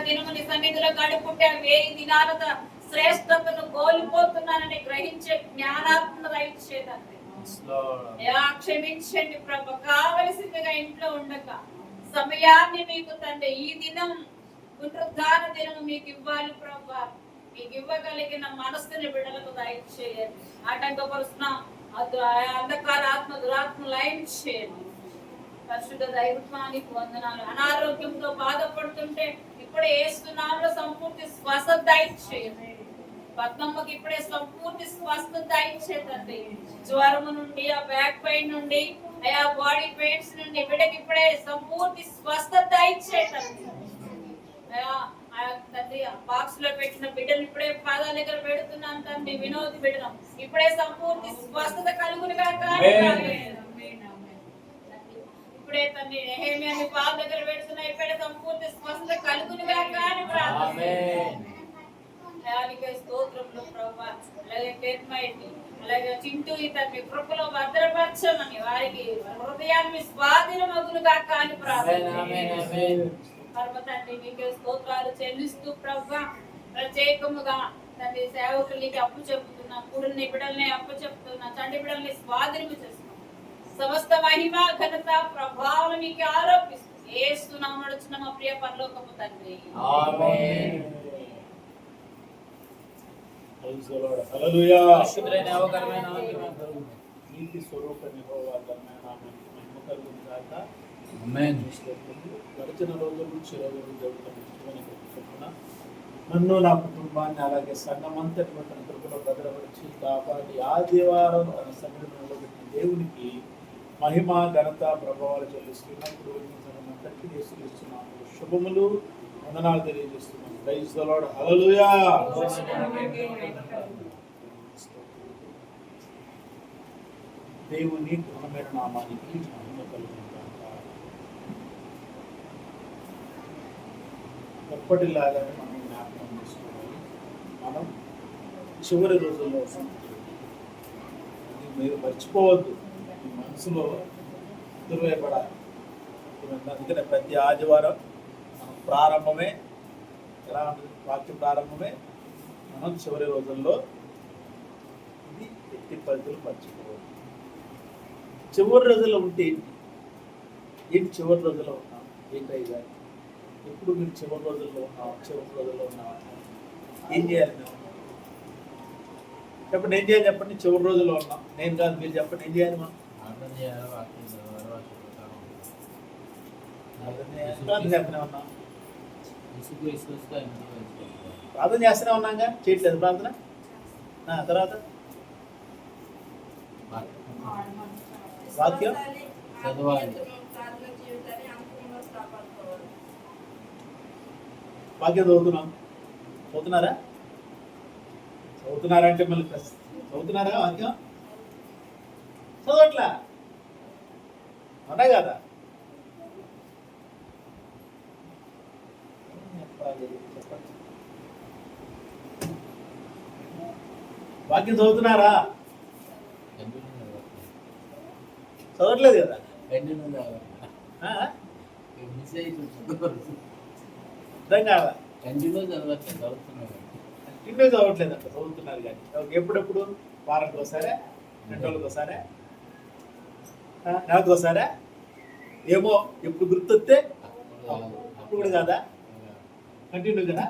దినము నీ సన్నిధిలో గడుపుంటే 1000 దినాల శ్రేష్టతను కోల్పోతున్నానని గ్రహించే జ్ఞానాత్మ దయచేదండి. క్షమించండి ప్రభు. కావలసిందిగా ఇంట్లో ఉండక సమయాన్ని మీకు తండ్రి ఈ దినం పునరుద్ధాన దినం మీకు ఇవ్వాలి ప్రభు. మీకు ఇవ్వగలిగిన మనస్సుని బిడ్డలకు దయచేయండి. ఆటంకపరుస్తున్న అంధకార ఆత్మ దురాత్మ లయం చేయండి. పరిశుద్ధ దైవత్వానికి వందనాలు. అనారోగ్యంతో బాధపడుతుంటే ఇప్పుడే యేసునామములో సంపూర్తి స్వస్థత దయచేయండి. పద్మమ్మకి ఇప్పుడే సంపూర్తి స్వస్థత దయచేయండి. జ్వరము నుండి, ఆ బ్యాక్ పెయిన్ నుండి, ఆ బాడీ పెయిన్స్ నుండి బిడ్డకి ఇప్పుడే సంపూర్తి స్వస్థత దయచేయండి. తండ్రి బాక్స్ లో పెట్టిన బిడ్డను ఇప్పుడే పాదాల దగ్గర పెడుతున్నాను తండ్రి. వినోద్ బిడ్డను ఇప్పుడే సంపూర్తి స్వస్థత కలుగునుగా ఇప్పుడే తండ్రి. నెహెమ్యాని పాదాల దగ్గర పెడుతున్నా ఇప్పుడే సంపూర్తి స్వస్థత కలుగునుగా కానీ స్తోత్రంలో ప్రభా. అలాగే పేర్మైటి అలాగే చింటూ తండ్రి కృపలో భద్రపరచమని వారికి హృదయాన్ని స్వాధీనమగునుగా కానీ తండ్రి నీకే స్తోత్రాలు చెల్లిస్తూ ప్రభా. ప్రత్యేకముగా తండ్రి సేవకులకి అప్పు చెప్తున్నా, కూడిని బిడ్డల్ని అప్పు చెప్తున్నా, తండ్రి బిడ్డల్ని స్వాధీనము చేస్తున్నా. సమస్త మహిమ ఘనత ప్రభావం మీకు ఆరోపిస్తూ యేసునామములో నడుచున్న మా ప్రియ పరలోకపు తండ్రి ఆమేన్. హల్లెలూయా. పరిశుద్ధమైన అవకరమైన నీతి స్వరూప యెహోవా నామమునకు మహిమ కలుగును గాక. ఆమేన్. గడిచిన రోజుల నుంచి నన్ను నా కుటుంబాన్ని అలాగే సంఘమంతటి తన కృపలో భద్రపరిచి కాపాడి ఆదివారం తన సన్నిధిలో నిలబెట్టిన దేవునికి మహిమ ఘనత ప్రభావాలు చెల్లిస్తున్నప్పుడు అందరికీ చేస్తున్నాము. శుభములు వందనాలు తెలియజేస్తున్నాము. Praise the lord. హల్లెలూయా. దేవుని ఘనమైన నామానికి మహిమ కలుగును గాక. ఎప్పటిలాగానే మనం జ్ఞాపకం చేసుకోవాలి. మనం చివరి రోజుల్లో మీరు మర్చిపోవద్దు. మీ మనసులో దుర్వేపడాలి. అందుకనే ప్రతి ఆదివారం మనం ప్రారంభమే ఎలా ఉంటుంది? వాక్య ప్రారంభమే మనం చివరి రోజుల్లో ఇది ఎట్టి పరిధులు మర్చిపోవద్దు. చివరి రోజుల్లో ఉంటే ఏంటి చివరి రోజుల్లో ఉన్నాం ఏంటైనా ఎప్పుడు మీరు చివరి రోజుల్లో ఉన్నాం ఏం చేయాలి? మేము చెప్పండి ఏం చేయాలి? చెప్పండి. చివరి రోజుల్లో ఉన్నాం. నేను కాదు, మీరు చెప్పండి ఏం చేయాలి? మనం ప్రార్థన ఉన్నాం. ప్రార్థన చేస్తూనే ఉన్నాగా, చేయట్లేదు ప్రార్థన. తర్వాత వాక్యం వాక్యం చదువుతున్నారా అంటే మళ్ళీ చదువుతున్నారా? వాక్యం చదవట్లా అన్నా కదా? వాక్యం చదువుతున్నారా? చదవట్లేదు కదా? అర్థం కాదా? కంటిన్యూ చదవట్లేదు అంట, చదువుతున్నారు కానీ. ఎప్పుడెప్పుడు? వారానికి ఒకసారి, 2 రోజులకు ఒకసారి, నెలకు ఒకసారి, ఏమో ఎప్పుడు గుర్తొస్తే అప్పుడు కూడా కాదా? కంటిన్యూ కదా?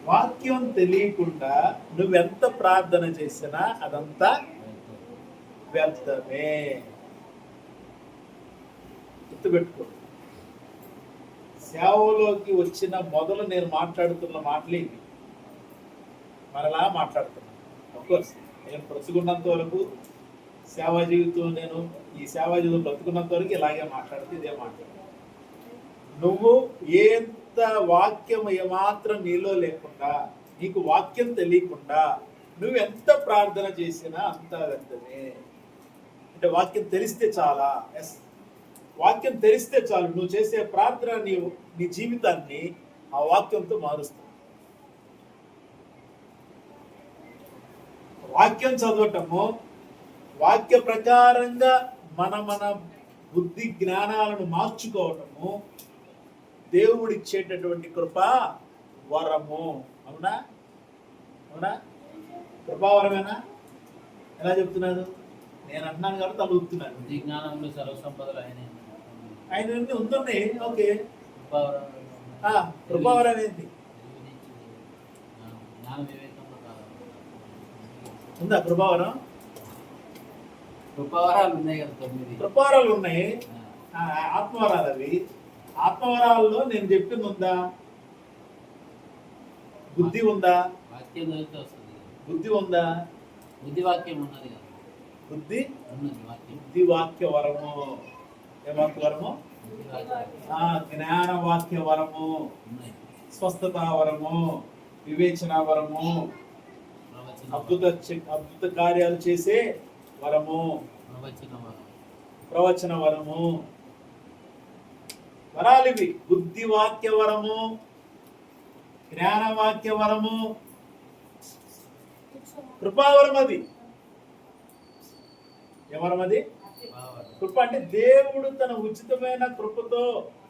వాక్యం తెలియకుండా నువ్వెంత ప్రార్థన చేసినా అదంతా వ్యర్థమే. గుర్తుపెట్టుకో. సేవలోకి వచ్చిన మొదలు నేను మాట్లాడుతున్న మాటలు ఇవి. మరలా మాట్లాడుతున్నాను. అఫ్కోర్స్ నేను బ్రతుకున్నంత వరకు సేవా జీవితం, నేను ఈ సేవా జీవితం బ్రతుకున్నంత వరకు ఇలాగే మాట్లాడుతూ ఇదే మాట్లాడుతున్నాను. నువ్వు ఎంత వాక్యం ఏమాత్రం నీలో లేకుండా, నీకు వాక్యం తెలియకుండా నువ్వు ఎంత ప్రార్థన చేసినా అంతా వ్యర్థమే. అంటే వాక్యం తెలిస్తే చాలా. ఎస్, వాక్యం తెలిస్తే చాలు. నువ్వు చేసే ప్రార్థన నీ జీవితాన్ని ఆ వాక్యంతో మారుస్తుంది. వాక్యం చదవటము, వాక్య ప్రకారంగా మన బుద్ధి జ్ఞానాలను మార్చుకోవటము దేవుడిచ్చేటటువంటి కృప వరము. అవునా? అవునా? కృపావరమేనా? ఎలా చెప్తున్నాను? నేను అంటున్నాను కాబట్టి తలుపుతున్నాను. బుద్ధి జ్ఞానంలో సర్వసంపదలు ఆయనే. ఆయన నుండి ఉంటుంది. ఓకే, కృపావరం కృపావరం ఏంటి? జ్ఞాన వివేకంలో కాదు. ఉందా కృపావరం? కృపావరాలు ఉన్నాయి కదా 9. కృపావరాలు ఉన్నాయి. ఆత్మవరాలు అవి. ఆత్మవరాల్లో నేను చెప్పింది ఉందా? బుద్ధి ఉందా? వాక్యం చదివితే వస్తుంది. బుద్ధి ఉందా? బుద్ధి వాక్యం ఉన్నది కదా. బుద్ధి ఉన్నది వాక్యం. బుద్ధి వాక్య వరము. ఏ వాక్య వరము? బుద్ధి వాక్యం జ్ఞాన వాక్య వరము, ఉన్నాయి. స్వస్థత వరము, వివేచన వరము, అద్భుత కార్యాలు చేసే వరము, ప్రవచన వరము. వరాలివి. బుద్ధి వాక్య వరము, జ్ఞాన వాక్య వరము, కృపావరం. అది ఎవరం? అది కృప. అంటే దేవుడు తన ఉచితమైన కృపతో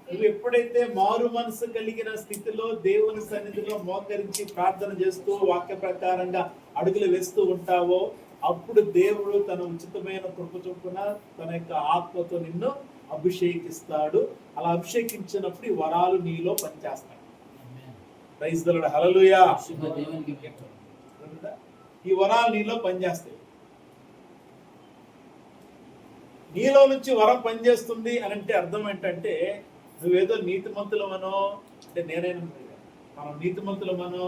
నువ్వు ఎప్పుడైతే మారు మనసు కలిగిన స్థితిలో దేవుని సన్నిధిలో మోకరించి ప్రార్థన చేస్తూ వాక్య ప్రకారంగా అడుగులు వేస్తూ ఉంటావో అప్పుడు దేవుడు తన ఉచితమైన కృప చొప్పున తన యొక్క ఆత్మతో నిన్ను అభిషేకిస్తాడు. అలా అభిషేకించినప్పుడు ఈ వరాలు నీలో పనిచేస్తాయి. Praise the lord. హల్లెలూయా. ఈ వరాలు నీలో పనిచేస్తాయి. నీలో నుంచి వరం పనిచేస్తుంది అని అంటే అర్థం ఏంటంటే నువ్వేదో నీతిమంతులమనో, అంటే నేనైనా మనం నీతిమంతులమనో,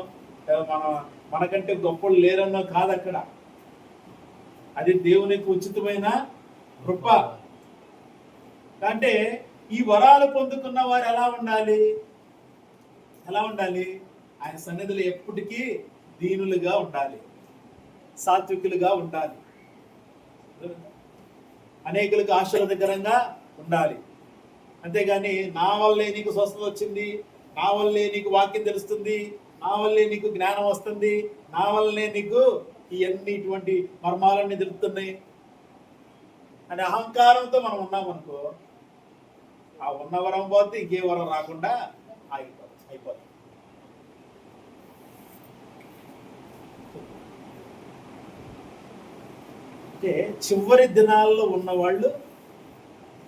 మనకంటే గొప్పలు లేరన్నో కాదు అక్కడ. అది దేవునికి ఉచితమైన కృప. అంటే ఈ వరాలు పొందుకున్న వారు ఎలా ఉండాలి? ఎలా ఉండాలి? ఆయన సన్నిధిలో ఎప్పటికీ దీనులుగా ఉండాలి, సాత్వికులుగా ఉండాలి, అనేకులకు ఆశీర్వాదకరంగా ఉండాలి. అంతేగాని నా వల్లే నీకు స్వస్థత వచ్చింది, నా వల్లే నీకు వాక్యం తెలుస్తుంది, నా వల్లే నీకు జ్ఞానం వస్తుంది, నా వల్లనే నీకు ఇవన్నీ ఇటువంటి మర్మాలన్నీ తెలుస్తున్నాయి అనే అహంకారంతో మనం ఉన్నామనుకో, ఆ ఉన్న వరం పోతే ఇంకే వరం రాకుండా అయిపోతుంది. అంటే చివరి దినాల్లో ఉన్నవాళ్ళు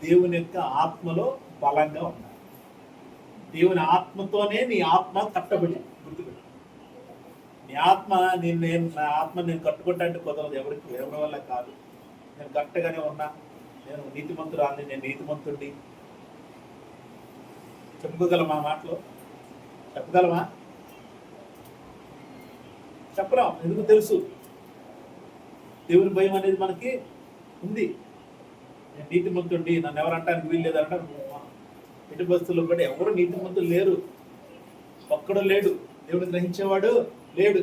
దేవుని యొక్క ఆత్మలో బలంగా ఉన్నారు. దేవుని ఆత్మతోనే నీ ఆత్మ కట్టబడి. గుర్తుపెట్టు, నీ ఆత్మ నా ఆత్మ నేను కట్టుకుంటా అంటే కుదరదు. ఎవరి వల్ల కాదు. నేను కట్టగానే ఉన్నా. నేను నీతిమంతురాలని, నేను నీతిమంతుడిని చెప్పుకోగలమా? మాటలో చెప్పగలమా? చెప్పలేం. ఎందుకు? తెలుసు. దేవుని భయం అనేది మనకి ఉంది. నేను నీతిమంతుడి, నన్ను ఎవరు అంటానికి వీలు లేదంటే ఎటు బస్తుల్లో కూడా ఎవరు నీతిమంతులు లేరు. ఒక్కడు లేడు. దేవుని గ్రహించేవాడు లేడు.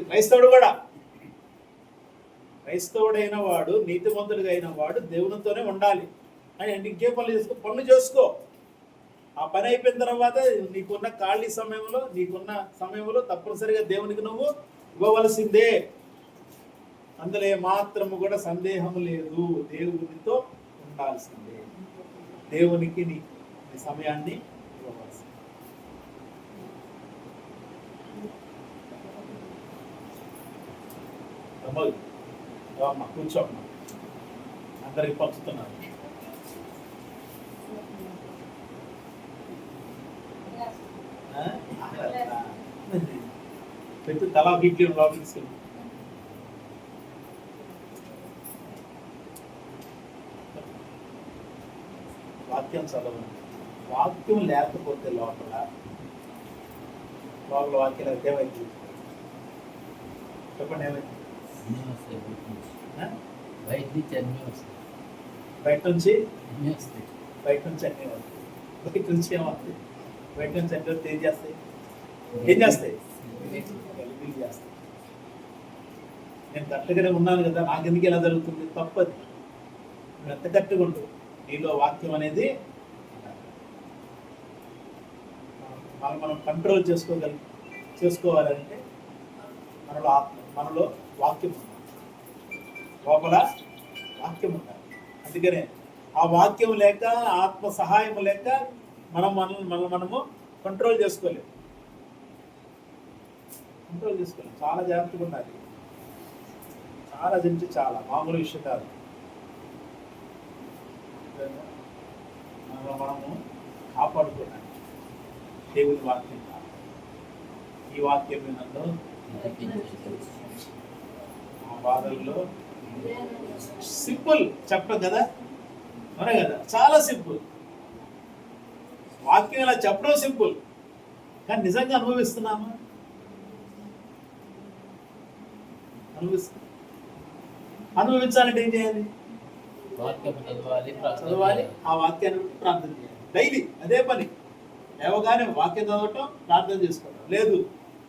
క్రైస్తవుడైన వాడు, నీతిమంతుడిగా అయిన వాడు దేవునితోనే ఉండాలి. అని ఇంకే పనులు చేసుకో. ఆ పని అయిపోయిన తర్వాత నీకున్న ఖాళీ సమయంలో, నీకున్న సమయంలో తప్పనిసరిగా దేవునికి నువ్వు ఇవ్వవలసిందే. అందులో మాత్రము కూడా సందేహం లేదు. దేవునితో ఉండాల్సిందే. దేవునికి నీ సమయాన్ని ఇవ్వవలసిందే. అమ్మా కూర్చోమ్మా, అందరికి పంచుతున్నాను. పెట్టి తలా బిడ్డ లోపలికి వాక్యం చదవండి. వాక్యం లేకపోతే లోపల వాక్యం అయితే ఏమైంది? చెప్పండి, ఏమైంది? బయట నుంచి అన్నీ వస్తాయి. బయట నుంచి అన్నీ వస్తాయి. బయట నుంచి ఏమవుతుంది? బయట నుంచి అన్నీ వస్తే ఏం చేస్తాయి? గలిబిలి చేస్తాయి. నేను కరెక్ట్గానే ఉన్నాను కదా, నాకెందుకు ఎలా జరుగుతుంది? తప్పది. నువ్వు ఎంత కరెక్ట్గా ఉండు, నీలో వాక్యం అనేది మనం కంట్రోల్ చేసుకోవాలంటే మనలో వాక్యం ఉండాలి, లోపల వాక్యం ఉండాలి. అందుకనే ఆ వాక్యం లేక, ఆత్మ సహాయం లేక మనము కంట్రోల్ చేసుకోలేము. చాలా జాగ్రత్తగా ఉండాలి. చాలా చాలా మామూలు విషయం కాదు. మనము కాపాడుకోవాలి దేవుని వాక్యం కాదు. ఈ వాక్యం నన్ను ఆ బాధల్లో సింపుల్ చెప్పడం కదా, మరే కదా, చాలా సింపుల్. వాక్యం ఇలా చెప్పడం సింపుల్, కానీ నిజంగా అనుభవిస్తున్నామా? అనుభవించాలంటే ఏం చేయాలి? చదవాలి, ఆ వాక్యాన్ని ప్రార్థన చేయాలి. డైలీ అదే పని. లేవగానే వాక్యం చదవటం, ప్రార్థన చేసుకోవడం. లేదు,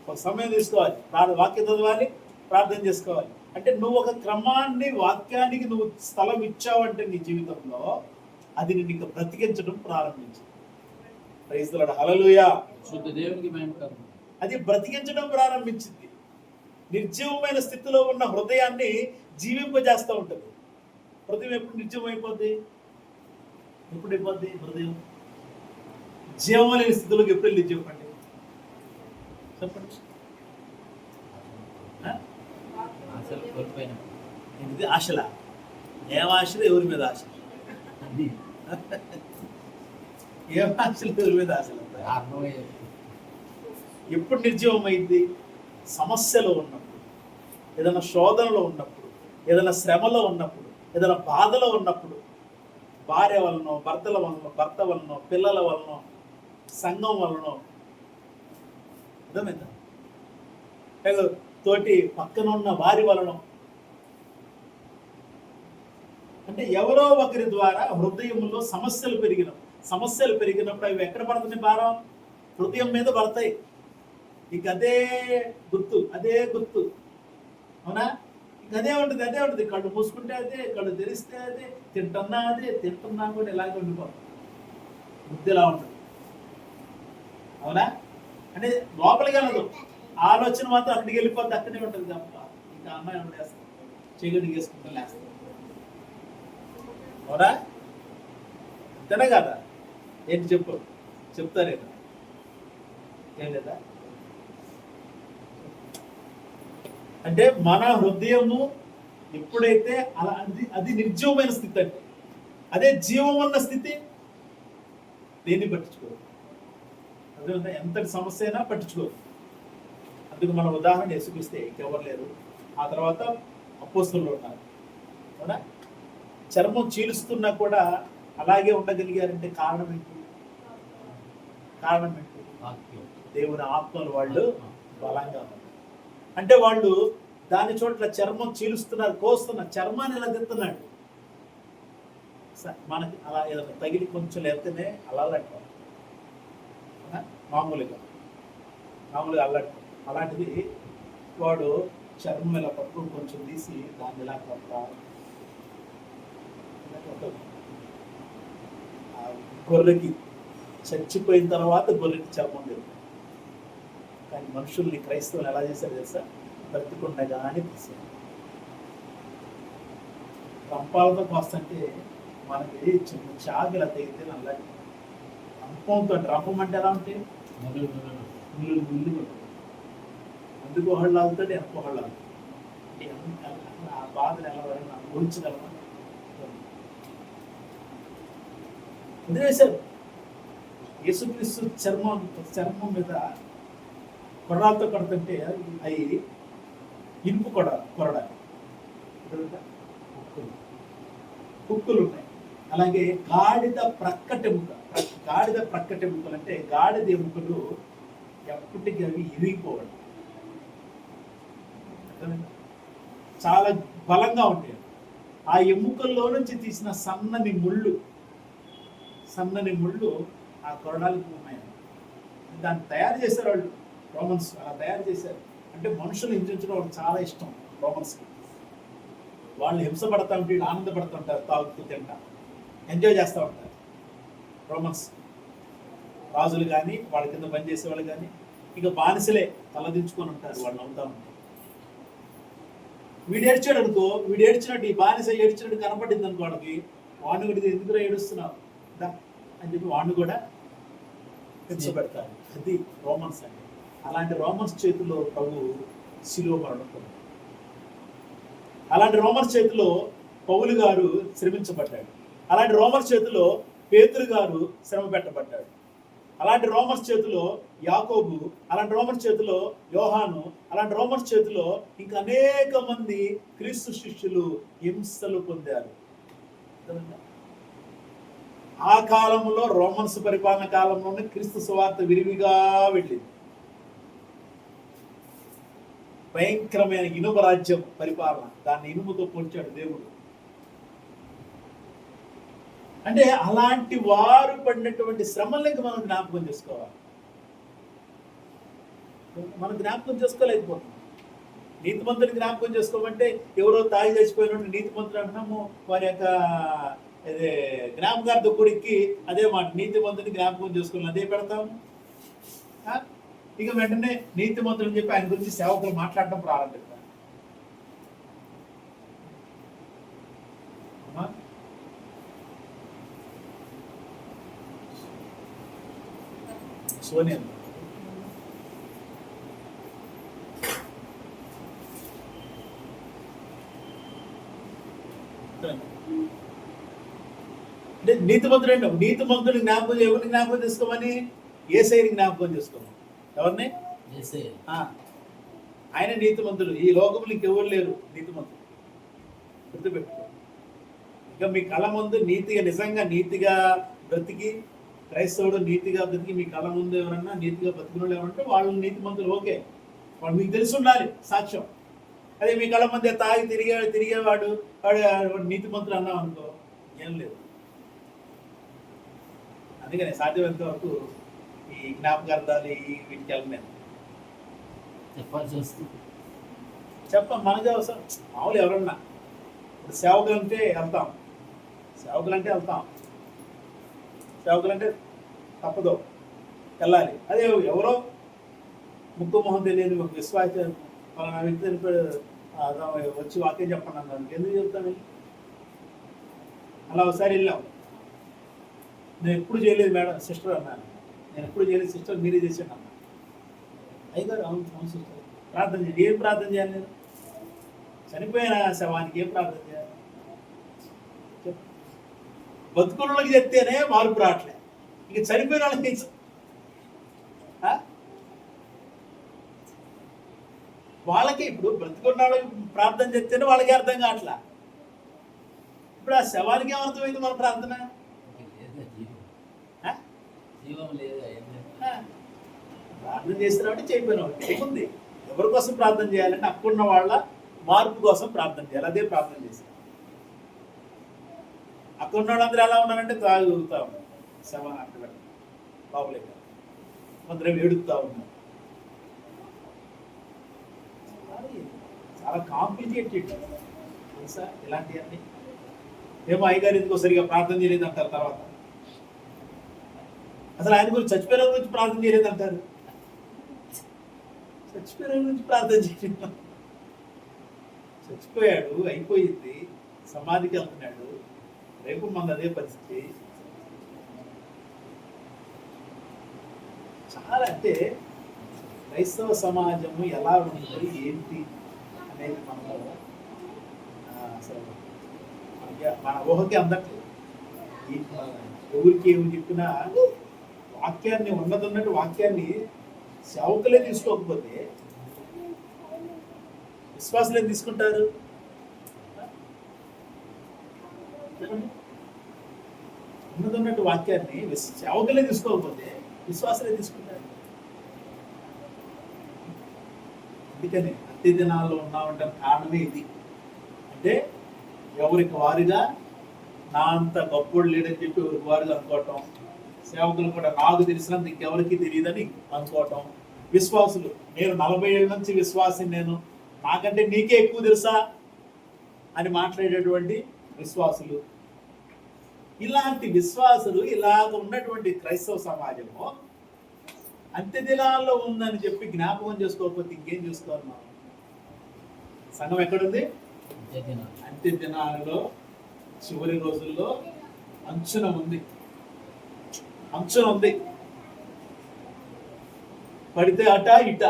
ఒక సమయం తీసుకోవాలి, వాక్యం చదవాలి, ప్రార్థన చేసుకోవాలి. అంటే నువ్వు ఒక క్రమాన్ని, వాక్యానికి నువ్వు స్థలం ఇచ్చావంటే నీ జీవితంలో అది నిన్ను బ్రతికించడం ప్రారంభించింది. ప్రైజ్ ది లార్డ్, హల్లెలూయా. శుద్ధ దేవునికి మహిమ. అది బ్రతికించడం ప్రారంభించింది. నిర్జీవమైన స్థితిలో ఉన్న హృదయాన్ని జీవింపజేస్తూ ఉంటుంది. హృదయం ఎప్పుడు నిర్జీవం అయిపోద్ది? ఎప్పుడు అయిపోద్ది హృదయం? జీవం లేని స్థితిలోకి ఎప్పుడు వెళ్ళి చెప్పండి, చెప్పండి. ఇది ఆశలా? ఏం ఆశలు? ఎవరి మీద ఆశ? ఏం ఆశలు? ఎవరి మీద ఆశలు? ఎప్పుడు నిర్జీవం అయింది? సమస్యలో ఉన్నప్పుడు, ఏదైనా శోధనలో ఉన్నప్పుడు, ఏదైనా శ్రమలో ఉన్నప్పుడు, ఏదైనా బాధలో ఉన్నప్పుడు, భార్య వలనో, భర్త వలనో, పిల్లల వలనో, సంఘం వలనో, అర్థమైందా? తోటి పక్కన ఉన్న వారి వలనో, అంటే ఎవరో ఒకరి ద్వారా హృదయంలో సమస్యలు పెరిగినప్పుడు అవి ఎక్కడ పడుతుంది? భారం హృదయం మీద పడతాయి. ఇక అదే గుర్తు. అవునా? ఇక అదే ఉంటుంది. కళ్ళు మూసుకుంటే అదే, కళ్ళు తెరిస్తే అదే, తింటున్నా కూడా ఇలాగే ఉండిపోతుంది. బుద్ధి ఎలా ఉంటుంది? అవునా? అంటే లోపలికి వెళ్ళదు, ఆలోచన మాత్రం అక్కడికి వెళ్ళిపోద్ది, అక్కడే ఉంటుంది తప్ప. ఇంకా అమ్మాయి ఉండేస్తాం, చీకటికి వేసుకుంటా లేస్తాం. అవునా? అంతేనా కదా? ఏంటి చెప్తారేనా? ఏం లేదా? అంటే మన హృదయము ఎప్పుడైతే అలా అది నిర్జీవమైన స్థితి, అంటే అదే జీవం ఉన్న స్థితి. దేన్ని పట్టించుకోరు. అదే ఎంతటి సమస్య అయినా పట్టించుకోరు. అందుకు మన ఉదాహరణ యేసుక్రీస్తే, ఇంకెవరు లేరు. ఆ తర్వాత అపోస్తలులు ఉన్నారు. అవునా? చర్మం చీలుస్తున్నా కూడా అలాగే ఉండగలిగారంటే కారణం ఏంటి? దేవుని ఆత్మలు వాళ్ళు బలంగా ఉన్నారు. అంటే వాళ్ళు దాని చోట్ల చర్మం చీలుస్తున్నారు, కోస్తున్నారు, చర్మాన్ని ఇలా తిప్పుతున్నాడు. మనకి అలా ఏదైనా తగిలి కొంచెం లేస్తేనే అలా అల్లట్టు, మామూలుగా అల్లట్టు. అలాంటిది వాడు చర్మం ఇలా పట్టుకుని కొంచెం తీసి దాన్ని ఇలా గొర్రెకి చచ్చిపోయిన తర్వాత గొర్రెకి చర్మం లేదు. కానీ మనుషుల్ని, క్రైస్తవులు ఎలా చేశారు తెలుసా? బ్రతికుండగానే తీశారు. రంపాలతో కోస్తుంటే మనకి చిన్న చాగులా తెగితే నల్లటి రంపంతో, రంపం అంటే ఎలా ఉంటాయి? ముళ్ళు. అందుకు ఒకళ్ళు ఆగుతాడు, వెనక ఒకళ్ళు ఆగుతాడు. ఆ బాధను ఎలా ఊహించగలమా? వదిలేశారు. యేసుక్రీస్తు చర్మం మీద కొరడాలతో కొడుతుంటే అవి ఇనుపు కొరడాలి, కుక్కులు ఉన్నాయి. అలాగే గాడిద ప్రక్కటెముకలు అంటే గాడిద ఎముకలు ఎప్పటికీ అవి ఇరిగిపోవడం, చాలా బలంగా ఉంటాయి. ఆ ఎముకల్లో నుంచి తీసిన సన్నని ముళ్ళు ఆ కొరడాలకు ఉన్నాయి. దాన్ని తయారు చేశారు వాళ్ళు, రోమన్స్ అలా తయారు చేశారు. అంటే మనుషులు హింసించడం వాళ్ళకి చాలా ఇష్టం రోమన్స్కి. వాళ్ళు హింసపడతా ఉంటే వీళ్ళు ఆనందపడుతూ ఉంటారు, తాగుతూ తింటా ఎంజాయ్ చేస్తూ ఉంటారు. రోమన్స్ రాజులు కానీ వాళ్ళ కింద పనిచేసే వాళ్ళు కానీ ఇక బానిసలే తలదించుకొని ఉంటారు, వాళ్ళు నవ్వుతూ ఉంటారు. వీడు ఏడ్చాడు అనుకో, వీడు ఏడ్చినట్టు, ఈ బానిస ఏడ్చినట్టు కనపడింది అనుకో, వాడిని కూడా ఎందుకు ఏడుస్తున్నావు దా అని చెప్పి వాడిని కూడా హింసపెడతారు. అది రోమన్స్ అంటే. అలాంటి రోమన్స్ చేతిలో ప్రభు శిలువ మరణం పొందాడు. అలాంటి రోమన్స్ చేతిలో పౌలు గారు శ్రమించబడ్డాడు. అలాంటి రోమన్స్ చేతిలో పేతురు గారు శ్రమ పెట్టబడ్డాడు. అలాంటి రోమన్స్ చేతిలో యాకోబు, అలాంటి రోమన్స్ చేతిలో యోహాను, అలాంటి రోమన్స్ చేతిలో ఇంకా అనేక మంది క్రీస్తు శిష్యులు హింసలు పొందారు. ఆ కాలంలో రోమన్స్ పరిపాలన కాలంలోనే క్రీస్తు సువార్త విరివిగా వెళ్ళింది. భయంకరమైన ఇనుప రాజ్యం పరిపాలన, దాన్ని ఇనుముతో పోల్చాడు దేవుడు. అంటే అలాంటి వారు పడినటువంటి శ్రమలకి మనం జ్ఞాపకం చేసుకోవాలి. మనం జ్ఞాపకం చేసుకోలేకపోతున్నాం. నీతిమంతుని జ్ఞాపకం చేసుకోమంటే ఎవరో తాగి చచ్చిపోయినట్టు నీతిమంతుడు అంటున్నాము. వారి యొక్క అదే జ్ఞాపకార్థ గుడికి అదే మాట, నీతిమంతుని జ్ఞాపకం చేసుకుని అదే పెడతాము. ఇక వెంటనే నీతిమంతుడు అని చెప్పి ఆయన గురించి సేవకులు మాట్లాడటం ప్రారంభిస్తారు. సోనియా అంటే నీతిమంతుడు అంటే నీతిమంతుడిని జ్ఞాపకం ఎవరిని జ్ఞాపకం చేసుకోమని యేసయ్యని జ్ఞాపకం చేసుకోమని. ఎవరిని? ఆయన నీతిమంతుడు. ఈ లోకంలో ఇంకెవరు లేరు నీతిమంతుడు. గుర్తుపెట్టుకో. ఇక మీ కళ్ళ ముందు నీతిగా, నిజంగా నీతిగా బ్రతికి, క్రైస్తవుడు నీతిగా బ్రతికి మీ కళ్ళ ముందు ఎవరన్నా నీతిగా బ్రతికిన వాళ్ళు ఎవరంటే వాళ్ళు నీతిమంతులు. ఓకే, వాడు మీకు తెలిసి ఉండాలి సాక్ష్యం. అదే మీ కళ్ళ ముందే తాగి తిరిగేవాడు వాడు నీతిమంతుడు అన్నాం అనుకో, ఏం లేదు. అందుకని సాధ్యమైనంత వరకు ఈ జ్ఞాపకార్థాలు వీటికి వెళ్ళలేదు. చెప్పాల్సి వస్తుంది. మనకే అవసరం. మామూలు ఎవరన్నా ఇప్పుడు సేవకులంటే వెళ్తాం, సేవకులంటే తప్పదు, వెళ్ళాలి. అదే ఎవరో ముక్కు మొహం తెలియని ఒక విశ్వాస పలానా వ్యక్తి వచ్చి వాక్యం చెప్పండి అన్నాను. ఎందుకు చెప్తాను? అలా ఒకసారి వెళ్ళాం. నేను ఎప్పుడు చేయలేదు మేడం సిస్టర్ అన్నాను. నేను ఎప్పుడు చేయలేదు సిస్టర్, మీరే చేసాను అన్నా. అయ్యగారు అవును సిస్టర్, ప్రార్థన చేయండి. ఏం ప్రార్థన చేయాలి? నేను చనిపోయిన శవానికి ఏం ప్రార్థన చేయాలి? బతుకులకి చెప్తేనే మార్పు రావట్లే, ఇంక చనిపోయిన వాళ్ళకి వాళ్ళకి ఇప్పుడు బ్రతుకున్న వాళ్ళకి ప్రార్థన చెప్తేనే వాళ్ళకి అర్థం కావట్లా. ఇప్పుడు ఆ శవానికి ఏమర్థమైంది మన ప్రార్థన? ప్రార్థన చేసినప్పుడు చేయకపోయినాడు ఏముంది? ఎవరి కోసం ప్రార్థన చేయాలంటే అక్కడున్న వాళ్ళ మార్పు కోసం ప్రార్థన చేయాలి. అదే ప్రార్థన చేశారు. అక్కడ ఉన్న వాళ్ళందరూ ఎలా ఉన్నారంటే తాగుతా ఉన్నారు, శవాన్ని అక్కడ బాబులేక కొందరు ఏడుపుతా ఉన్నారు. చాలా కాంప్లికేటెడ్ తెలుసా ఇలాంటివన్నీ. ఏమో అయ్యగారు ఎందుకో సరిగా ప్రార్థన చేయలేదు అంటారు. తర్వాత అసలు ఆయన గురించి చచ్చిపోయిన గురించి ప్రార్థన చేయలేదు అంటారు. చచ్చిపోయిన గురించి ప్రార్థన చేయలేదు. చచ్చిపోయాడు, అయిపోయింది, సమాధికి వెళ్తున్నాడు. రేపు మన అదే పరిస్థితి. చాలా అంటే క్రైస్తవ సమాజము ఎలా ఉంటుంది ఏంటి అనేది మనము అసలు మన ఊహకి అందట్లేదు. ఎవరికి ఏమి చెప్పినా వాక్యాన్ని ఉన్నదన్నట్టు వాక్యాన్ని సేవకులే తీసుకోకపోతే విశ్వాసులు ఏం తీసుకుంటారు? ఉన్నదన్నట్టు వాక్యాన్ని సేవకులే తీసుకోకపోతే విశ్వాసులే తీసుకుంటారు. అందుకని అతి దినాల్లో ఉన్నామంటే కారణమే ఇది. అంటే ఎవరికి వారిగా నా అంత గొప్పోడు లేడని చెప్పి ఎవరికి వారిగా అనుకోవటం, సేవకులు కూడా నాకు తెలిసినంత ఇంకెవరికి తెలియదని అనుకోవటం, విశ్వాసులు నేను 40 ఏళ్ళ నుంచి విశ్వాసిని, నేను నాకంటే నీకే ఎక్కువ తెలుసా అని మాట్లాడేటువంటి విశ్వాసులు. ఇలాంటి విశ్వాసులు ఇలాగ ఉన్నటువంటి క్రైస్తవ సమాజము అంత్య దినాల్లో ఉందని చెప్పి జ్ఞాపకం చేసుకోకపోతే ఇంకేం చూసుకోవాలి? మనం సంఘం ఎక్కడుంది? అంత్య దినాలలో చివరి రోజుల్లో అంచున ఉంది, అంచున ఉంది. పడితే అట ఇట,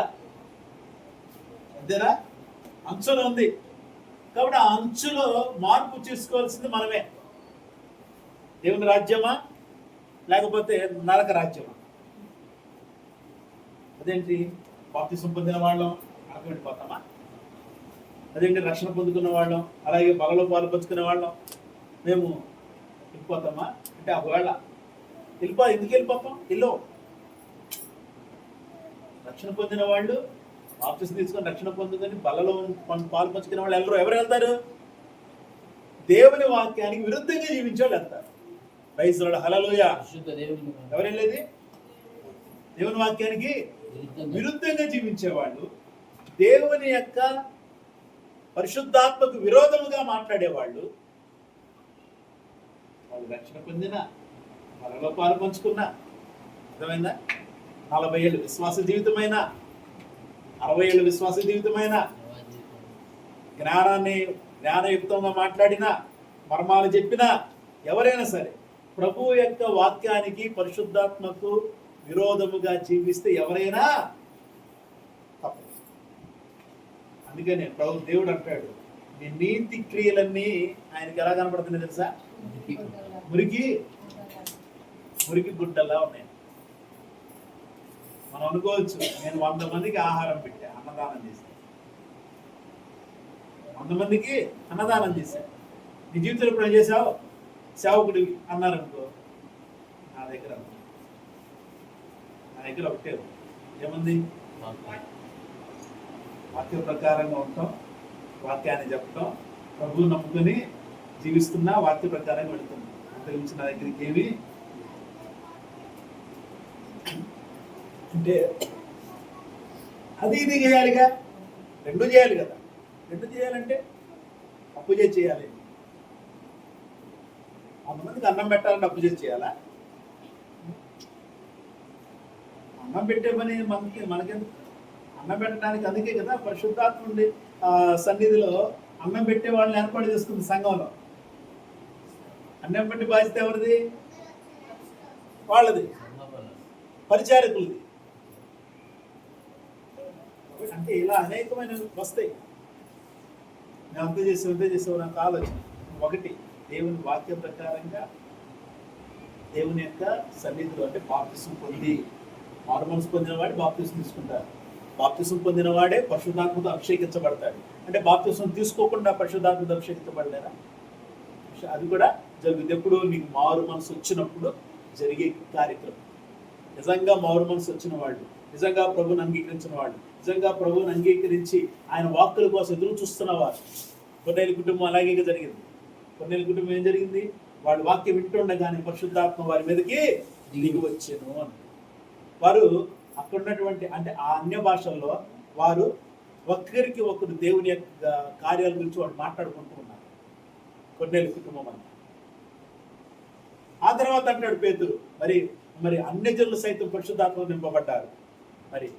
అంతేనా? అంచున ఉంది. కాబట్టి ఆ అంచులో మార్పు చేసుకోవాల్సింది మనమే. దేవుని రాజ్యమా లేకపోతే నరక రాజ్యమా? అదేంటి, బాప్తిసం పొందిన వాళ్ళం నరకం వెళ్ళిపోతామా? అదేంటి, రక్షణ పొందుకున్న వాళ్ళం అలాగే బలలో పాలు పంచుకునే వాళ్ళం మేము వెళ్ళిపోతామా? అంటే ఒకవేళ ఎందుకు వెళ్ళిపోతాం? రక్షణ పొందిన వాళ్ళు బాప్తిసం తీసుకొని రక్షణ పొందుకొని బలలో పాలు పంచుకునే వాళ్ళు ఎవరు వెళ్తారు? దేవుని వాక్యానికి విరుద్ధంగా జీవించే వాళ్ళు వెళ్తారు. ప్రైజ్ లార్డ్, హల్లెలూయా. ఎవరు వెళ్ళేది? దేవుని వాక్యానికి విరుద్ధంగా జీవించేవాళ్ళు, దేవుని యొక్క పరిశుద్ధాత్మకు విరోధముగా మాట్లాడేవాళ్ళు, వాళ్ళు రక్షణ పొందిన వాళ్ళలో పాలు పంచుకున్న, అర్థమైందా? 40 ఏళ్ళు విశ్వాస జీవితమైన, 60 ఏళ్ళు విశ్వాస జీవితమైన, జ్ఞానయుక్తంగా మాట్లాడిన, మర్మాలు చెప్పిన ఎవరైనా సరే ప్రభు యొక్క వాక్యానికి పరిశుద్ధాత్మకు విరోధముగా జీవిస్తే ఎవరైనా తప్పదు. అందుకనే దేవుడు అంటాడు, నీ నీతి క్రియలన్నీ ఆయనకి ఎలా కనపడుతున్నాయి తెలుసా? మురికి గుడ్డలా ఉన్నాయి. మనం అనుకోవచ్చు, నేను 100 మందికి ఆహారం పెట్టా, అన్నదానం చేశాను, 100 మందికి అన్నదానం చేశాను. నీ జీవితంలో ఇప్పుడు ఏం చేసావు? సేవకుడి అన్నారు అనుకో, నా దగ్గర ఒకటే ఏముంది? వాక్య ప్రకారంగా ఉంటాం, వాక్యాన్ని చెప్తాం, ప్రభువు నమ్ముకొని జీవిస్తున్నా, వాక్య ప్రకారంగా వెళుతున్నాం. అంతకుమించి నా దగ్గరికి ఏమి అంటే అది ఇది చేయాలిగా, రెండు చేయాలి కదా. రెండు చేయాలంటే అప్పు చేయాలి. 100 మందికి అన్నం పెట్టాలంటే అప్పు చేయాలా? అన్నం పెట్టే పని మనకెందుకు? అన్నం పెట్టడానికి అందుకే కదా పరిశుద్ధాత్మ నుండి సన్నిధిలో అన్నం పెట్టే వాళ్ళని ఏర్పాటు చేసుకుంది సంఘంలో. అన్నం పెట్టి బాధ్యత ఎవరిది? వాళ్ళది, పరిచారకులది. అంటే ఇలా అనేకమైన వస్తాయి. నేను అంత చేసావు నాకు ఆలోచన. ఒకటి, దేవుని వాక్య ప్రకారంగా దేవుని యొక్క సన్నిధిలో, అంటే బాప్తిసం పొంది మారుమనసు పొందిన వాడు బాప్తిసం తీసుకుంటారు. బాప్తిసం పొందిన వాడే పరిశుద్ధాత్మతో అభిషేకించబడతాడు. అంటే బాప్తిసం తీసుకోకుండా పరిశుద్ధాత్మతో అభిషేకించబడలేరా? అది కూడా జరుగుతుంది. ఎప్పుడు నీకు మారు మనసు వచ్చినప్పుడు జరిగే కార్యక్రమం. నిజంగా మారు మనసు వచ్చిన వాళ్ళు, నిజంగా ప్రభువుని అంగీకరించిన వాళ్ళు, నిజంగా ప్రభువుని అంగీకరించి ఆయన వాక్కుల కోసం ఎదురు చూస్తున్నవారు. కొన్నేళ్ళ కుటుంబం అలాగే జరిగింది. కొన్నేళ్ళ కుటుంబం ఏం జరిగింది? వాళ్ళు వాక్యం వింటుండగానే పరిశుద్ధాత్మ వారి మీదకి దిగి వచ్చాను అని. వారు అక్కడ ఉన్నటువంటి, అంటే ఆ అన్య భాషల్లో వారు ఒకరికి ఒకరు దేవుని యొక్క కార్యాల గురించి వాళ్ళు మాట్లాడుకుంటూ ఉన్నారు. కొన్నేళ్ళ కుటుంబం అంతా. ఆ తర్వాత అంటాడు పేతురు, మరి అన్యజనులు సైతం పరిశుద్ధాత్మ నింపబడ్డారు, మరి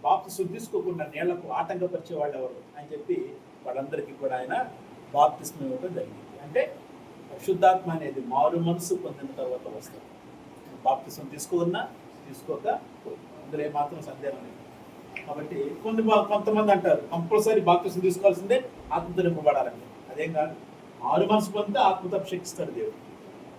బాప్తిసం తీసుకోకుండా నీళ్లకు ఆటంకపరిచే వాళ్ళు ఎవరు అని చెప్పి వాళ్ళందరికీ కూడా ఆయన బాప్తిసం ఇవ్వడం జరిగింది. అంటే పరిశుద్ధాత్మ అనేది మారు మనసు పొందిన తర్వాత వస్తుంది. బాప్తిసం తీసుకోకున్నా తీసుకోక అందులో ఏమాత్రం సందేహం లేదు. కాబట్టి కొంతమంది అంటారు కంపల్సరీ బాప్తిసం తీసుకోవాల్సిందే, ఆత్మతో నింపబడాలంటే. అదేం కాదు. మారు మనసు పొందితే ఆత్మతో అభిషేకిస్తాడు దేవుడు.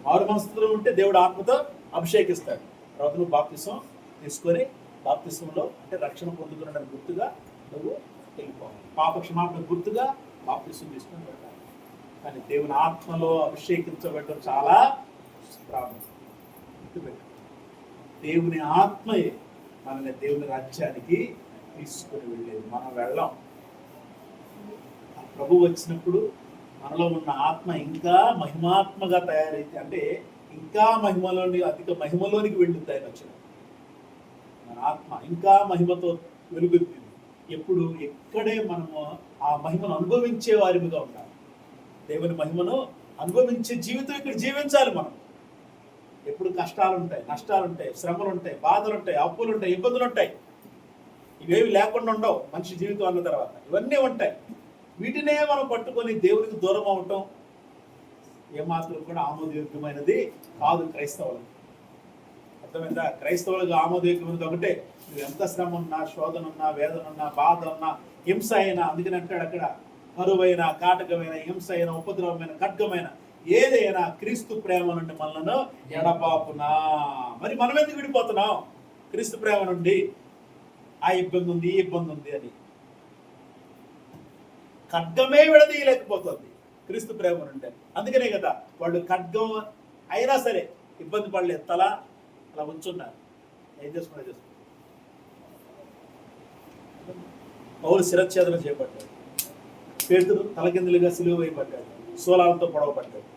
మారు మనసులో ఉంటే దేవుడు ఆత్మతో అభిషేకిస్తాడు. తర్వాత నువ్వు బాప్తిసం తీసుకొని బాప్తిసంలో, అంటే రక్షణ పొందుకున్న గుర్తుగా నువ్వు వెళ్ళిపోవాలి. పాప క్షమాపణ గుర్తుగా బాప్తిసం తీసుకొని వెళ్ళాలి. కానీ దేవుని ఆత్మలో అభిషేకించబడటం చాలా ప్రాముఖ్యం. దేవుని ఆత్మయే మనల్ని దేవుని రాజ్యానికి తీసుకొని వెళ్ళేది. మనం వెళ్ళాం. ఆ ప్రభు వచ్చినప్పుడు మనలో ఉన్న ఆత్మ ఇంకా మహిమాత్మగా తయారైతే, అంటే ఇంకా అధిక మహిమలోనికి వెళ్ళింది. ఆయన వచ్చిన మన ఆత్మ ఇంకా మహిమతో వెలుగుతుంది. ఎప్పుడు ఎక్కడే మనము ఆ మహిమను అనుభవించే వారిగా ఉండాలి. దేవుని మహిమను అనుభవించే జీవితం ఇక్కడ జీవించాలి. మనం ఎప్పుడు కష్టాలు ఉంటాయి, నష్టాలు ఉంటాయి, శ్రమలు ఉంటాయి, బాధలు ఉంటాయి, అప్పులు ఉంటాయి, ఇబ్బందులు ఉంటాయి. ఇవేవి లేకుండా ఉండవు మనిషి జీవితం అన్న తర్వాత. ఇవన్నీ ఉంటాయి. వీటినే మనం పట్టుకొని దేవుడికి దూరం అవటం ఏమాత్రం కూడా ఆమోదయోగ్యమైనది కాదు క్రైస్తవులకు. అర్థమైందా? క్రైస్తవులకు ఆమోదయోగ్యమైనది ఒకటే, నువ్వు ఎంత శ్రమ ఉన్నా, శోధన ఉన్నా, వేదన ఉన్నా, బాధ ఉన్నా, హింస అయినా, అందుకని అంటాడు అక్కడ, కరువైన, కాటకమైన, హింస అయిన, ఉపద్రవమైన, ఖడ్గమైన ఏదైనా క్రీస్తు ప్రేమ నుండి మనలను ఎడబాపునా. మరి మనం ఎందుకు విడిపోతున్నాం క్రీస్తు ప్రేమ నుండి? ఆ ఇబ్బంది ఉంది, ఈ ఇబ్బంది ఉంది అని. ఖడ్గమే విడదీయలేకపోతుంది క్రీస్తు ప్రేమ నుండి. అందుకనే కదా వాళ్ళు ఖడ్గం అయినా సరే ఇబ్బంది పడలేదు, తల అలా ఉంచున్నారు. ఏం చేసుకున్నా చేసుకున్నారు. పౌలు శిరచ్ఛేదన చేయబడ్డాడు, పేతురు తలకిందులుగా సిలువ వేయబడ్డాడు, సోలాలతో పొడవబడ్డాడు,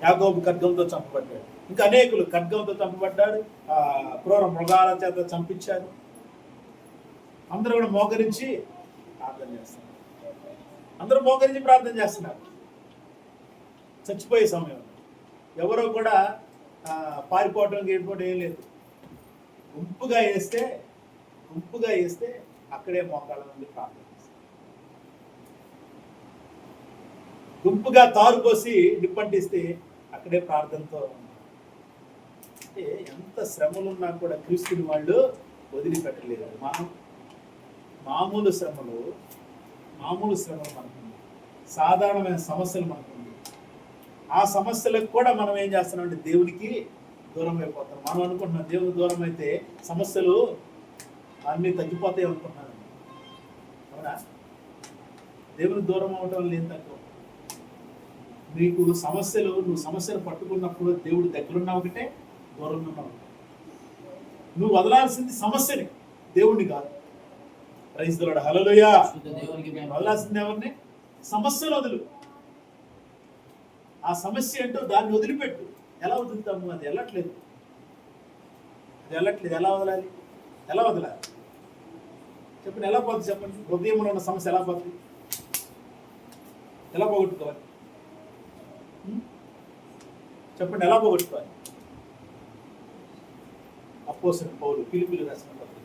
యాకోబు ఖడ్గంతో చంపబడ్డాడు, ఇంకా అనేకులు ఖడ్గంతో చంపబడ్డాడు, క్రూర మృగాల చేత చంపించారు. అందరూ కూడా మోకరించి ప్రార్థన చేస్తున్నారు. అందరూ మోకరించి ప్రార్థన చేస్తున్నారు చచ్చిపోయే సమయంలో. ఎవరో కూడా పారిపోవటం గేడిపోవటం ఏం లేదు. గుంపుగా వేస్తే అక్కడే మోకాళ్ళ నుండి ప్రార్థన చేస్తారు. గుంపుగా తారు పోసి నిప్పంటిస్తే అక్కడే ప్రార్థనతో. అంటే ఎంత శ్రమలున్నా కూడా క్రీస్తుని వాళ్ళు వదిలిపెట్టలేదు. మామూలు శ్రమలు మనకుంది, సాధారణమైన సమస్యలు మనకుంది. ఆ సమస్యలకు కూడా మనం ఏం చేస్తున్నామంటే దేవునికి దూరం అయిపోతాం. మనం అనుకుంటున్నాం దేవునికి దూరం అయితే సమస్యలు అన్నీ తగ్గిపోతాయి అనుకుంటున్నాను. అవునా? దేవునికి దూరం అవటం వల్ల ఏం తక్కువ? నీకు నువ్వు సమస్యలు పట్టుకున్నప్పుడు దేవుడు దగ్గరున్నా ఒకటే, దూరంగా ఉన్నావు. నువ్వు వదలాల్సింది సమస్యని, దేవుణ్ణి కాదు. ప్రైజ్ ది లార్డ్, హల్లెలూయా. వదలాల్సింది ఎవరిని? సమస్యను వదులు. ఆ సమస్య ఏంటో దాన్ని వదిలిపెట్టు. ఎలా వదులుతాము? అది వెళ్ళట్లేదు. ఎలా వదలాలి? చెప్పండి, ఎలా పోతుంది? చెప్పండి. హృదయంలో ఉన్న సమస్య ఎలా పోతుంది? ఎలా పోగొట్టుకోవాలి? చెప్పండి, ఎలా పోగొట్టుకోవాలి? అపోస్తలుడైన పౌలు ఫిలిప్పీయులకు రాసిన పత్రిక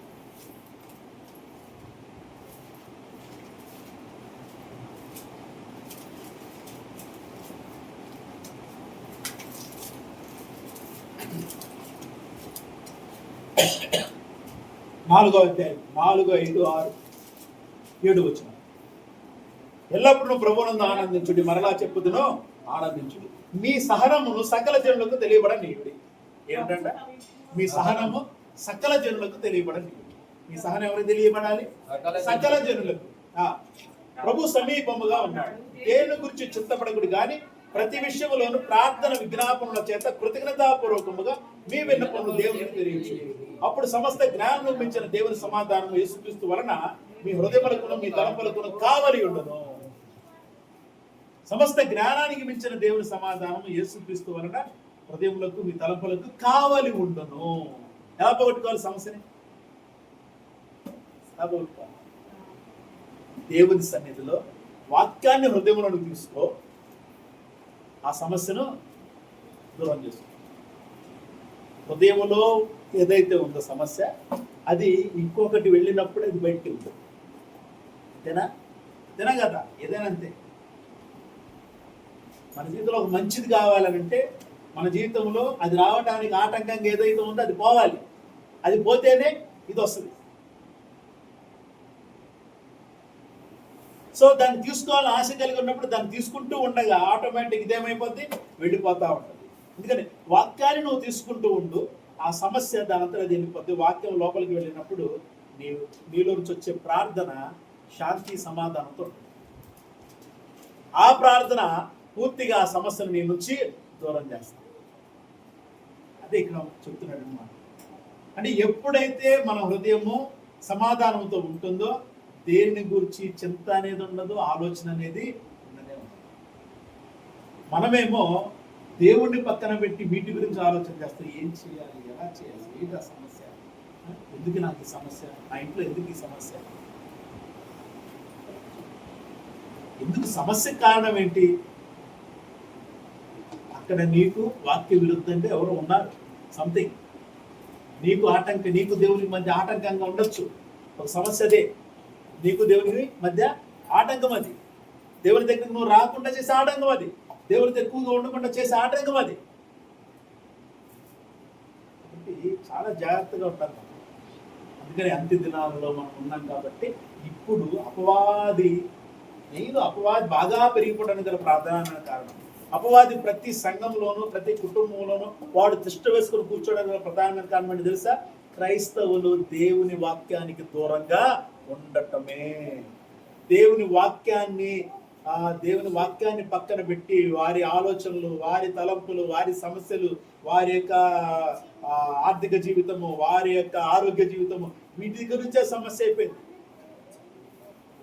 4వ అధ్యాయం 4, 5, 6, 7 వచనం. ఎల్లప్పుడూ ప్రభువునందు ఆనందించుడి, మరలా చెప్పుదును ఆనందించుడి. మీ సహనమును సకల జనులకు తెలియబడనీయుడి. ఏమిటంట? మీ సహనము సకల జనులకు తెలియబడనీయుడి. మీ సహనం ఎవరికి తెలియబడాలి? సకల జనులకు. ప్రభు సమీపముగా ఉన్నాడు. దేని గురించి చింతపడకుడు గాని ప్రతి విషయములోను ప్రార్థన విజ్ఞాపనల చేత కృతజ్ఞతాపూర్వకముగా మీ విన్నపములు దేవునికి తెలియచేయండి. అప్పుడు సమస్త జ్ఞానం మించిన దేవుని సమాధానము యేసుక్రీస్తు వలన మీ హృదయములకును మీ తలంపులకును కావలి ఉండను. సమస్త జ్ఞానానికి మించిన దేవుని సమాధానము యేసుక్రీస్తు వలన హృదయములకు మీ తలంపులకు కావలి ఉండను. ఎలా పోగొట్టుకోవాలి సమస్యని? ఎలా పోగొట్టుకోవాలి? దేవుని సన్నిధిలో వాక్యాన్ని హృదయంలోకి తీసుకో, ఆ సమస్యను దూరం చేసుకో. హృదయంలో ఏదైతే ఉందో సమస్య, అది ఇంకొకటి వెళ్ళినప్పుడు అది బయటికి వెళ్తుంది. తినా కదా? ఏదైనా అంతే. మన జీవితంలో ఒక మంచిది కావాలనంటే మన జీవితంలో అది రావడానికి ఆటంకంగా ఏదైతే ఉందో అది పోవాలి. అది పోతేనే ఇది వస్తుంది. సో దాన్ని తీసుకోవాలని ఆశ కలిగి ఉన్నప్పుడు దాన్ని తీసుకుంటూ ఉండగా ఆటోమేటిక్ ఇదేమైపోద్ది? వెళ్ళిపోతూ ఉంటుంది. అందుకని వాక్యాన్ని నువ్వు తీసుకుంటూ ఉండు, ఆ సమస్య దాని అంతా వెళ్ళిపోద్ది. వాక్యం లోపలికి వెళ్ళినప్పుడు నీలో నుంచి వచ్చే ప్రార్థన శాంతి సమాధానంతో ఉంటుంది. ఆ ప్రార్థన పూర్తిగా ఆ సమస్యను నీ నుంచి దూరం చేస్తాను. అదే ఇక్కడ చెప్తున్నాడు అన్నమాట. అంటే ఎప్పుడైతే మన హృదయము సమాధానంతో ఉంటుందో దేని గురించి చింత అనేది ఉండదు, ఆలోచన అనేది ఉండనే ఉండదు. మనమేమో దేవుణ్ణి పక్కన పెట్టి వీటి గురించి ఆలోచన చేస్తాం. ఏం చేయాలి, ఎలా చేయాలి, ఏంటి ఆ సమస్య, ఎందుకు నాకు ఈ సమస్య, నా ఇంట్లో ఎందుకు ఈ సమస్య, ఎందుకు సమస్య కారణం ఏంటి? అక్కడ నీకు వాక్య విరుద్ధంగా ఎవరు ఉన్నారు, సంథింగ్ నీకు దేవుని మధ్య ఆటంకంగా ఉండొచ్చు. ఒక సమస్య అదే, నీకు దేవుని మధ్య ఆటంకం అది. దేవుని దగ్గరికి నువ్వు రాకుండా చేసే ఆటంకం అది. దేవునితో ఎక్కువగా ఉండకుండా చేసే ఆటంకం అది. కాబట్టి చాలా జాగ్రత్తగా ఉంటారు మనం. అందుకని అంత్య దినాలలో మనం ఉన్నాం కాబట్టి ఇప్పుడు అపవాది బాగా పెరిగిపోవడానికి గల ప్రధానమైన కారణం. అపవాది ప్రతి సంఘంలోనూ ప్రతి కుటుంబంలోనూ వాడు తిష్ట వేసుకుని కూర్చోవడానికి గల ప్రధానమైన కారణం ఏంటి తెలుసా? క్రైస్తవులు దేవుని వాక్యానికి దూరంగా ఉండటమే. దేవుని వాక్యాన్ని పక్కన పెట్టి వారి ఆలోచనలు, వారి తలంపులు, వారి సమస్యలు, వారి యొక్క ఆర్థిక జీవితము, వారి యొక్క ఆరోగ్య జీవితము, వీటి గురించే సమస్య అయిపోయింది.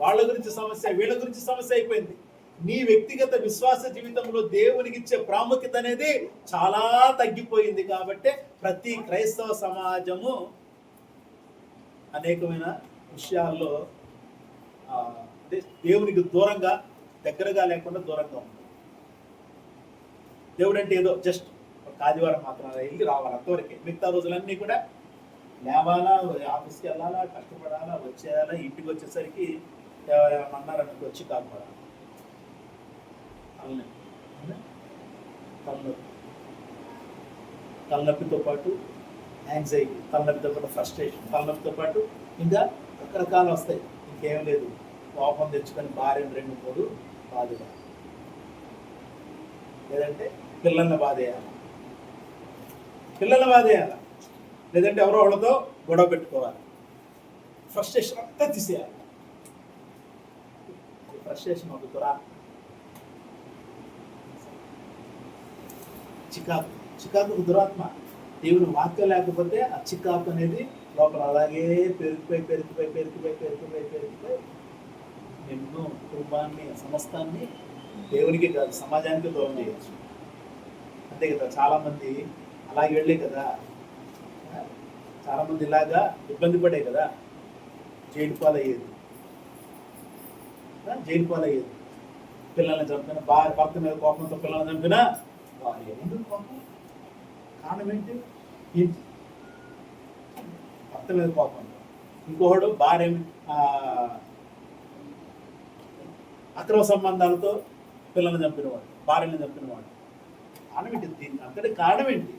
వాళ్ళ గురించి సమస్య, వీళ్ళ గురించి సమస్య అయిపోయింది. నీ వ్యక్తిగత విశ్వాస జీవితంలో దేవునికి ఇచ్చే ప్రాముఖ్యత అనేది చాలా తగ్గిపోయింది. కాబట్టి ప్రతి క్రైస్తవ సమాజము అనేకమైన విషయాల్లో దేవునికి దూరంగా, దగ్గరగా లేకుండా దూరంగా ఉంది. దేవుడు అంటే ఏదో జస్ట్ ఒక ఆదివారం మాత్రం వెళ్ళి రావాలి, అంతవరకే. మిగతా రోజులన్నీ కూడా లేవాలా, ఆఫీస్కి వెళ్ళాలా, కష్టపడాలా, వచ్చేయాలా, ఇంటికి వచ్చేసరికి ఏమన్నా అన్నారనుకో వచ్చి కాకపోవాలి. తలనొప్పితో పాటు యాంగ్జైటీ, తలనొప్పితో పాటు ఫ్రస్ట్రేషన్, తలనొప్పితో పాటు ఇంకా రకరకాలు వస్తాయి. ఇంకేం లేదు, కోపం తెచ్చుకొని భార్యను 2-3 బాధగా, లేదంటే పిల్లల్ని బాధేయాలి, లేదంటే ఎవరో వాళ్ళతో గొడవ పెట్టుకోవాలి, ఫ్రస్ట్రేషన్ అంతా తీసేయాలి. ఫ్రస్ట్రేషన్ ఒక దురాత్మ. చికాకు ఒక దురాత్మ. దేవుని వాక్యం లేకపోతే ఆ చికాకు అనేది లోపల అలాగే పెరిగిపోయి నిన్ను, కుటుంబాన్ని, సమస్తాన్ని దేవునికి కాదు సమాజానికి దూరం చేయొచ్చు. అంతే కదా. చాలామంది అలాగే వెళ్ళే కదా, చాలామంది ఇలాగా ఇబ్బంది పడే కదా జైలు పాలయ్యేది. పిల్లల్ని చంపిన భార్య, భర్త మీద కోపంతో పిల్లల్ని చంపిన భార్య. ఎందుకు కోపం? కారణం ఏంటి? భర్త మీద కోపం. ఇంకొకడు భార్య అక్రమ సంబంధాలతో పిల్లల్ని చంపినవాడు, భార్యని చంపినవాడు. కారణం ఏంటి? దీనికి అంతటి కారణం ఏంటి?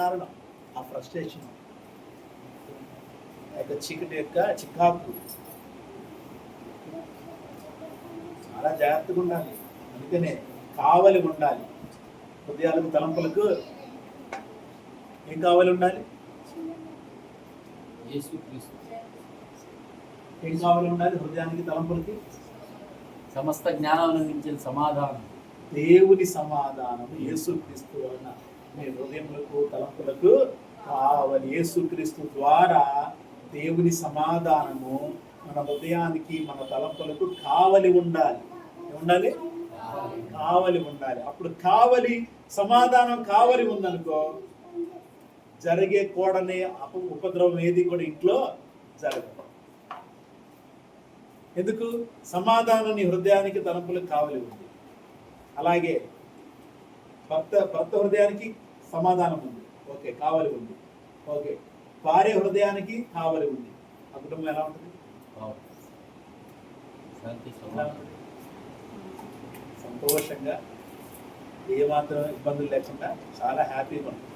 కారణం ఆ ఫ్రస్ట్రేషన్, చీకటి యొక్క చికాకు. చాలా జాగ్రత్తగా ఉండాలి. అందుకనే కావలి ఉండాలి. హృదయాలకు, తలంపులకు ఏం కావాలి ఉండాలి? ఏం కావాలి ఉండాలి? హృదయానికి, తలంపులకి సమస్త జ్ఞానం మించిన సమాధానం, దేవుని సమాధానం యేసుక్రీస్తు వలన మీ హృదయములకు, తలంపులకు కావాలి. యేసుక్రీస్తు ద్వారా దేవుని సమాధానము మన హృదయానికి, మన తలంపులకు కావలి ఉండాలి. కావలి ఉండాలి. అప్పుడు సమాధానం కావలి ఉందనుకో, జరిగే కూడని ఉపద్రవం ఏది కూడా ఇంట్లో జరగదు. ఎందుకు? సమాధానం నీ హృదయానికి, తలంపులకు కావలి ఉంది. అలాగే భర్త హృదయానికి సమాధానం ఉంది, ఓకే, కావలి ఉంది, ఓకే. భార్య హృదయానికి కావలి ఉంది. ఆ కుటుంబం ఎలా ఉంటుంది? సంతోషంగా, ఏమాత్రం ఇబ్బందులు లేకుండా చాలా హ్యాపీగా ఉంటుంది.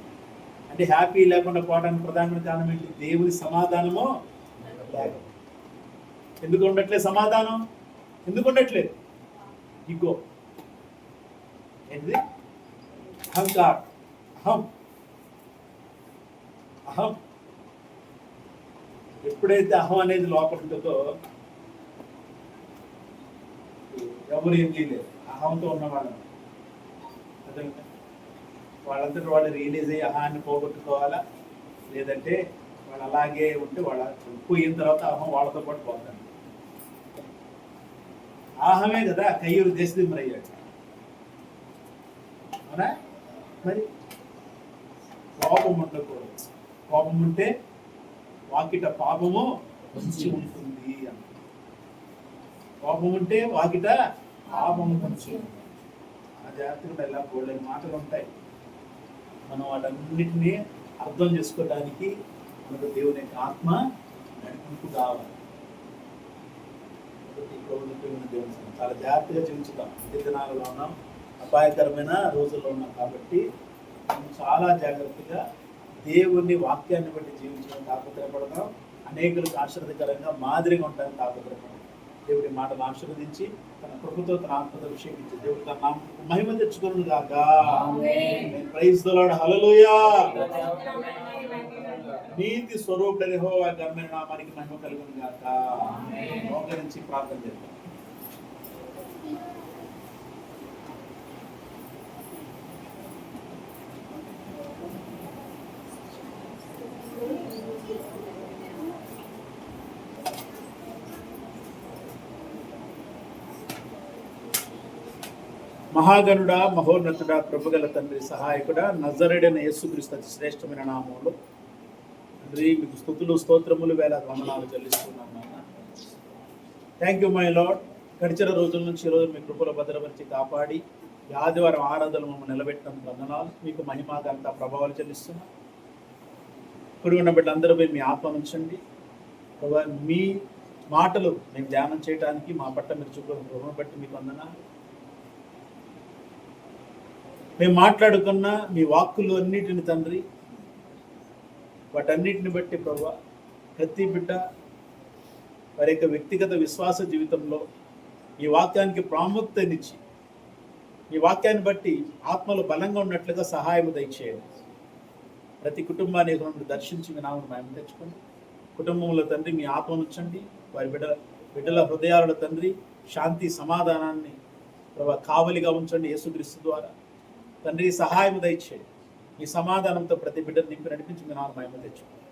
అంటే హ్యాపీ లేకుండా పోవడానికి ప్రధానమైన కారణం ఏంటి? దేవుని సమాధానము లేకపోతే. ఎందుకు ఉండట్లేదు సమాధానం? ఎందుకు ఉండట్లేదు? ఇగో ఏంటిది? అహంకారం, అహం. ఎప్పుడైతే అహం అనేది లోపల ఉంటుందో ఎవరు ఏం చేయలేదు. అహంతో ఉన్నవాళ్ళని వాళ్ళంతటి వాళ్ళు రియలైజ్ అయ్యి అహాన్ని పోగొట్టుకోవాలా, లేదంటే వాళ్ళు అలాగే ఉంటే వాళ్ళ పోయిన తర్వాత అహం వాళ్ళతో పాటు పోతారు. అహమే కదా కయ్యూరు దేశదిమ్మరయ్యాడు. అవునా? మరి కోపం ఉండకూడదు. కోపం ఉంటే వాకిట పాపము పొంచి ఉంటుంది అన్న. కోపం ఉంటే వాకిట పాపము పొంచి ఉంటుంది. ఆ జాగ్రత్తగా ఇలా బోల్డని మాటలు ఉంటాయి. మనం వాటన్నిటినీ అర్థం చేసుకోవడానికి మనకు దేవుని యొక్క ఆత్మ నడిపింపు కావాలి. ప్రతి ప్రభుత్వం దేవుని సన్నిధి. చాలా జాగ్రత్తగా జీవించుతాం. ఈ దినాలలో ఉన్నాం, అపాయకరమైన రోజుల్లో ఉన్నాం కాబట్టి మనం చాలా జాగ్రత్తగా దేవుని వాక్యాన్ని బట్టి జీవించడం తాపత్రయపడదాం. అనేకులకు ఆశీర్వదకరంగా మాదిరిగా ఉంటాయని తాపత్రయపడదాం. దేవుడి మాటలు ఆశీర్వదించి తన కృపతో తన ఆత్మతో అభిషేకించి దేవుడు తన నామముకు మహిమ తెచ్చుకొనును గాక. Praise the lord. హల్లెలూయా. నీతి స్వరూపుడైన యెహోవా ఘనమైన నామానికి మహిమ కలుగును గాక. మోకరించి ప్రార్థన చేద్దాం. మహాగణుడా, మహోన్నతుడా, కృపగల తండ్రి, సహాయకుడా, నజరేడైన యేసుక్రీస్తు అతి శ్రేష్టమైన నామములో తండ్రి మీకు స్తుతులు స్తోత్రములు వేలాది వందనాలు చెల్లిస్తున్నాను నాన్న. Thank you my lord. గడిచిన రోజుల నుంచి ఈ రోజు మీ కృపలో భద్రపరిచి కాపాడి ఈ ఆదివారం ఆరాధనలు మమ్మల్ని నిలబెట్టిన వందనాలు. మీకు మహిమాగంత ప్రభావాలు చెల్లిస్తున్నాం. ఇప్పుడు ఉన్న బిడ్డలందరిపై మీ ఆత్మ ఉంచండి ప్రభావ. మీ మాటలు మేము ధ్యానం చేయడానికి మా పట్ల మీరు చూపులను కృపను బట్టి మీకు వందనాలు. మేము మాట్లాడుకున్న మీ వాక్కులు అన్నిటిని తండ్రి, వాటన్నిటిని బట్టి ప్రభా ప్రతి బిడ్డ వారి యొక్క వ్యక్తిగత విశ్వాస జీవితంలో ఈ వాక్యానికి ప్రాముఖ్యతనిచ్చి ఈ వాక్యాన్ని బట్టి ఆత్మలో బలంగా ఉన్నట్లుగా సహాయము దయచేయండి. ప్రతి కుటుంబాన్ని దర్శించి మీ నామను మేము తెచ్చుకోండి. కుటుంబంలో తండ్రి మీ ఆత్మను ఉంచండి. వారి బిడ్డల హృదయాలలో తండ్రి శాంతి సమాధానాన్ని ప్రభా కావలిగా ఉంచండి. యేసుక్రీస్తు ద్వారా తండ్రి సహాయం దయచేయండి. ఈ సమాధానంతో ప్రతి బిడ్డను నింపి నడిపించి మీ నామ మహిమ తెచ్చుకోండి.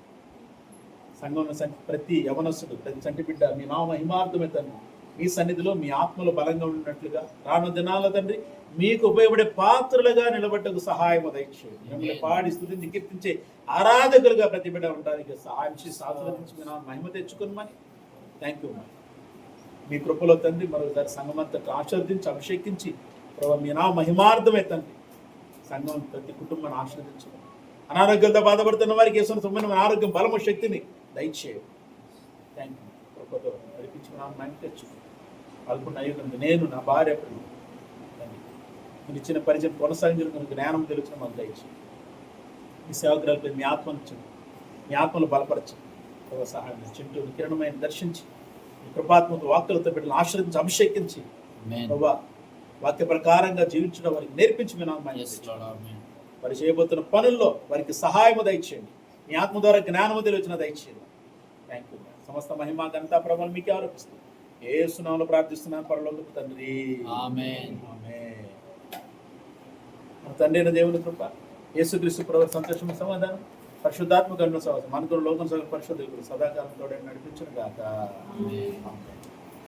సంఘంలో ప్రతి యవనస్తుడు, ప్రతి చంటి బిడ్డ మీ నామ మహిమార్థమే తండ్రి మీ సన్నిధిలో మీ ఆత్మలో బలంగా ఉన్నట్లుగా రాను దినాల తండ్రి మీకు ఉపయోగపడే పాత్రలుగా నిలబట్టకు సహాయం దయచేయండి. మిమ్మల్ని పాడి స్తుతించి కీర్తించే ఆరాధకులుగా ప్రతి బిడ్డ ఉండడానికి సహాయం చేసి ఆశీర్వదించి మీ నామ మహిమ తెచ్చుకోమని థ్యాంక్ యూ. మీ కృపలో తండ్రి మరోసారి సంఘమంతకు ఆశీర్వదించి అభిషేకించి ప్రభావ మీ నామ మహిమార్థమే తండ్రి సంఘం ప్రతి కుటుంబాన్ని ఆశీర్వదించడం. అనారోగ్యంతో బాధపడుతున్న వారికి యేసు సుమ్మని ఆరోగ్యం బలము శక్తిని దయచేయండి. Thank you. కృపతో నడిపించి నా మైండ్ తెచ్చు పాల్గొన్న అయ్యుంది నేను నా భార్య మీరు ఇచ్చిన పరిచయం కొనసాగించడం జ్ఞానం తెలిసిన మాకు దయచేయండి. మీ సేవకురాలపై మీ ఆత్మనిచ్చండి, మీ ఆత్మను బలపరచండి. ప్రభావ సహాయం చింటూ కిరణమైన దర్శించి మీ కృపాత్మక వాక్కులతో బిడ్డలను ఆశ్రయించి అభిషేకించి ప్రభావ వాక్య ప్రకారంగా జీవించడం వారికి నేర్పించి వారు చేయబోతున్న పనుల్లో వారికి సహాయము దయచేయండి. మీ ఆత్మ ద్వారా జ్ఞానము తెలిసిన దయచేయండి. Thank you. సమస్త మహిమ ఘనత ప్రభావం మీకే ఆరోపిస్తుంది. యేసు నామములో ప్రార్థిస్తున్నాను పరలోకపు తండ్రి. ఆమేన్. ఆమేన్. మన తండ్రి అయిన దేవుని కృప, యేసుక్రీస్తు ప్రభు సంతోషం సమాధానం పరిశుద్ధాత్మ గణన సహవాసం మనకు లోకం సగం పరిశుద్ధులు సదాకాలం తోడే నడిపించును గాక. ఆమేన్.